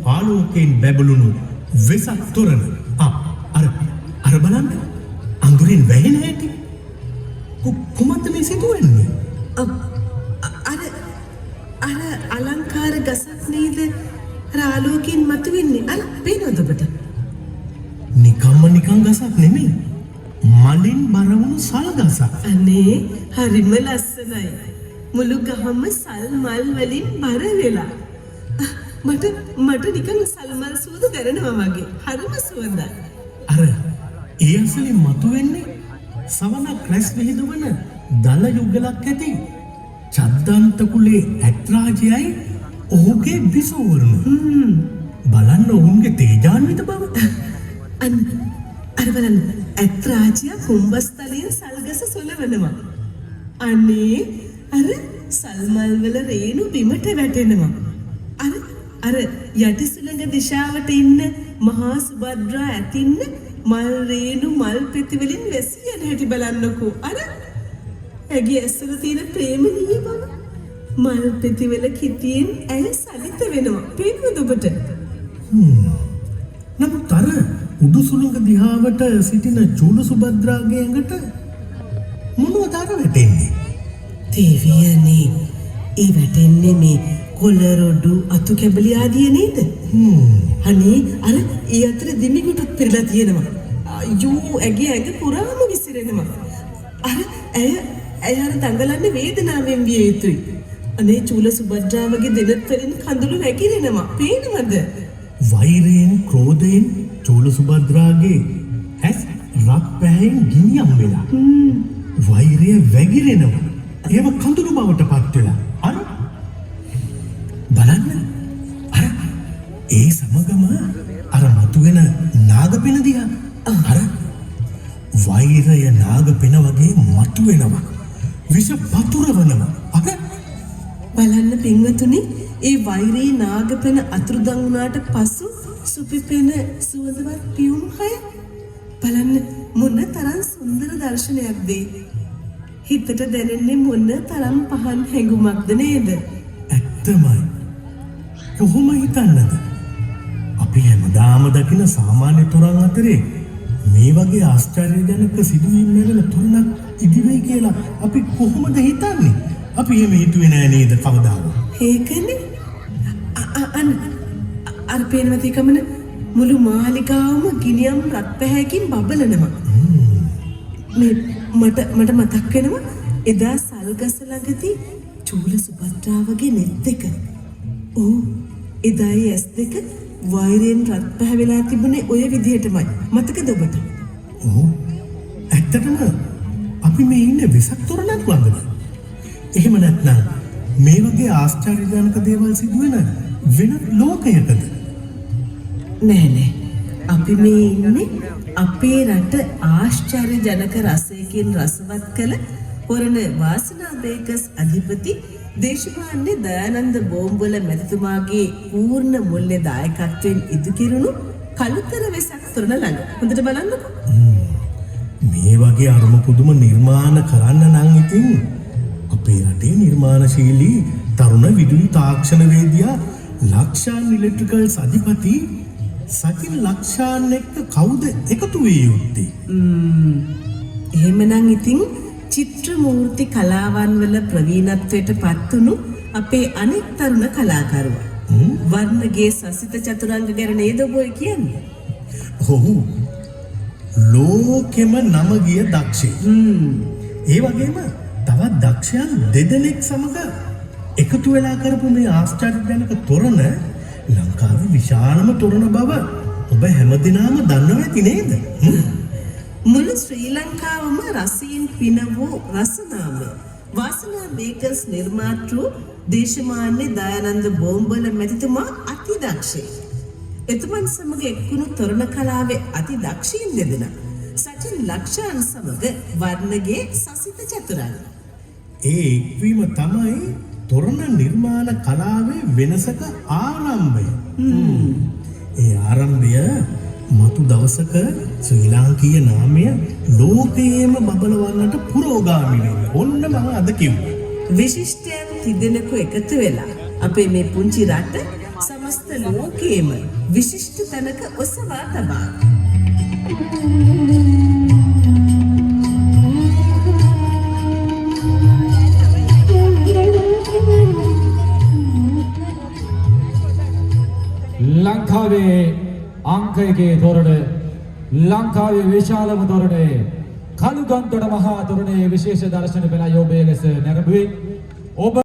ආලෝකයෙන් බැබළුණු වෙසක් තොරණ. අර බලන්න අඳුරින් වැහෙන හැටි. කොහොමද මේ සිදුවෙන්නේ? අර අලංකාර ගසක් නේද? ආලෝකයෙන් මතුවෙන්නේ. අර පේනවද ඔබට? නිකන් ගසක් නෙමෙයි. මලින් බරවුණු සල් ගසක්. අනේ හරිම ලස්සනයි. මුළු ගහම සල් මල් වලින් බර වෙලා. මට නිකන් සල් මල් සුවඳ දැනෙනවා වගේ. හරිම සුවඳයි. අර ඒ අසලින් මතුවෙන්නේ සවනක් රැස් විහිදුවන දල යුගලක් ඇති චද්දන්ත කුලේ ඇත්රාජයයි ඔහුගේ බිසෝවරුන්. බලන්න ඔවුන්ගේ තේජාන්විත බව. අර බලන්න ඇත්රාජය කුඹස්තලයෙන් සල්ගස සොලවනවා. අනේ අර සල්මල් වල රේණු බිමට වැටෙනවා. අර යටි සුළඟ දිශාවට ඉන්න මහා සුභද්‍රා ඇතින්න මල් රේණු මල් පෙති වලින් වැසී යන හැටි බලන්නකෝ. අර ඇගේ ඇස්වල තියෙන ප්‍රේමණීය බව. මල් පෙති වල කිතියෙන් ඇය සලිත වෙනවා. පේනවද ඔබට? නමුත් අර උඩු සුළඟ දිහාවට සිටින චූල සුභද්‍රාගේ ඇඟට මොනවද අර වැටෙන්නේ? දේවියනේ, ඒ වැටෙන්නේ මේ කොළරොඩු අතු කැබලි ආදිය නේද? අනේ අර ඒ අතර දිමිගුටුත් පෙරලා තියෙනවා. අයියෝ ඇගේ ඇඟ පුරාම විසිරෙනවා. ඇය අර දඟලන්නේ වේදනාවෙන් විය යුතුයි. අනේ චූල සුභද්‍රාවගේ දෙනත් වලින් කඳුළු වැగిරෙනවා. පේනවද? වෛරයෙන් ක්‍රෝධයෙන් චූල සුභද්‍රාගේ ඇස් රත් පැහැයෙන් ගිනියම් වෙලා. වෛරය වැగిරෙනවා. ඒව කඳුළු බවට පත් වෙලා. බලන්න ඒ සමගම අර මතුවෙන නාගපෙන දිහා අර වෛරය නාගපෙන වගේ මතුවෙනවා. විෂ පතුරවනවා. බලන්න පින්වතුනි, ඒ වෛරී නාගපෙන අතුරුදන් වුණාට පසු සුපිපෙන සුවඳවත් පියුම් හය බලන්න මොන තරම් සුන්දර දර්ශනයක්ද. හිතට දැනෙන්නේ මොන තරම් පහන් හැඟුමක්ද නේද? ඇත්තමයි. කොහොම හිතන්නද? අපි හැමදාම දකින සාමාන්‍ය තොරන් අතරේ මේ වගේ ආශ්චර්යජනක සිදුවීම් නැගෙන තොරණක් ඉදිවෙයි කියලා අපි කොහොමද හිතන්නේ? අපි එහෙම හිතුවේ නෑ නේද කවදාවත්? ඒකනේ. අර පේනවද කමන මුළු මාලිගාවම ගිනියම් රත් පැහැයකින් බබලනවා. මට මතක් වෙනවා එදා සල්ගස ළඟදී චූල සුභද්‍රාවගේ නෙත් දෙක. එදා ඇස් දෙක වෛරයෙන් රත් පැහැ වෙලා තිබුණේ ඔය විදිහටමයි. මතකද ඔබට? ඇත්තටම අපි මේ ඉන්නේ වෙසක් තොරණක් ළඟද? එහෙම නැත්නම් මේ වගේ ආශ්චර්යජනක දේවල් සිදුවෙන වෙන ලෝකයකද? නෑ. අපි මේ ඉන්නේ අපේ රට ආශ්චර්යජනක රසයකින් රසවත් කළ පොරණ වාසනා බේකර්ස් අධිපති දේශපාලනේ දයානන්ද බෝම්බොල මැතිතුමාගේ පූර්ණ මුල්‍ය දායකත්වයෙන් ඉදිකිරුණු කළුතර වෙසක් තොරණ ළඟ. හොඳට බලන්නකෝ. මේ වගේ අරුම පුදුම නිර්මාණ කරන්න නම් ඉතින් අපේ රටේ නිර්මාණශීලී තරුණ විදුලි තාක්ෂණවේදියා ලක්ෂාන් ඉලෙක්ට්‍රිකල්ස් අධිපති සකින් ලක්ෂාන් එක්ක කවුද එකතු විය යුත්තේ? එහෙමනම් ඉතින් චිත්‍ර මූර්ති කලාවන් වල ප්‍රවීණත්වයට පත්වුණු අපේ අනෙක් තරුණ කලාකරුවා වර්ණගේ සසිත චතුරංග ගැන නේද ඔබ කියන්නේ? ඔව්. ලෝකෙම නම ගිය දක්ෂයෙක්. ඒ වගේම තවත් දක්ෂයන් දෙදෙනෙක් සමග එකතු වෙලා කරපු මේ ආශ්චර්යජනක තොරණ ලංකාවේ විශාලම තොරණ බව ඔබ හැමදෙනාම දන්නවා ඇති නේද? මුළු ශ්‍රී ලංකාවම රසයෙන් පින වූ රසනාම වාසනා බේකර්ස් නිර්මාතෘ දේශමාන්‍ය දයානන්ද බෝම්බොල මැතිතුමා අති දක්ෂයි. එතුමන් සමග එක්වුණු තොරණ කලාවේ අති දක්ෂයින් දෙදෙනා සචින් ලක්ෂාන් සමග වර්ණගේ සසිත චතුරංග. ඒ එක්වීම තමයි තොරණ නිර්මාණ කලාවේ වෙනසක ආරම්භය. ඒ ආරම්භය මතු දවසක ශ්‍රී ලාංකීය නාමය ලෝකයේම බබලවන්නට පුරෝගාමී වෙන්නේ. ඔන්න මම අද කිව්වා. විශිෂ්ටයන් තිදෙනෙකු එකතු වෙලා අපේ මේ පුංචි රට සමස්ත සමස්ත ලෝකයේම විශිෂ්ට තැනක ඔසවා තබා ලංකාවේ අංක එකේ තොරණ ලංකාවේ විශාලම තොරණේ කළුගන්තොට මහා තොරණේ විශේෂ දර්ශන පෙළ යෝබයේ ලෙස නැරඹුවේ ඔබ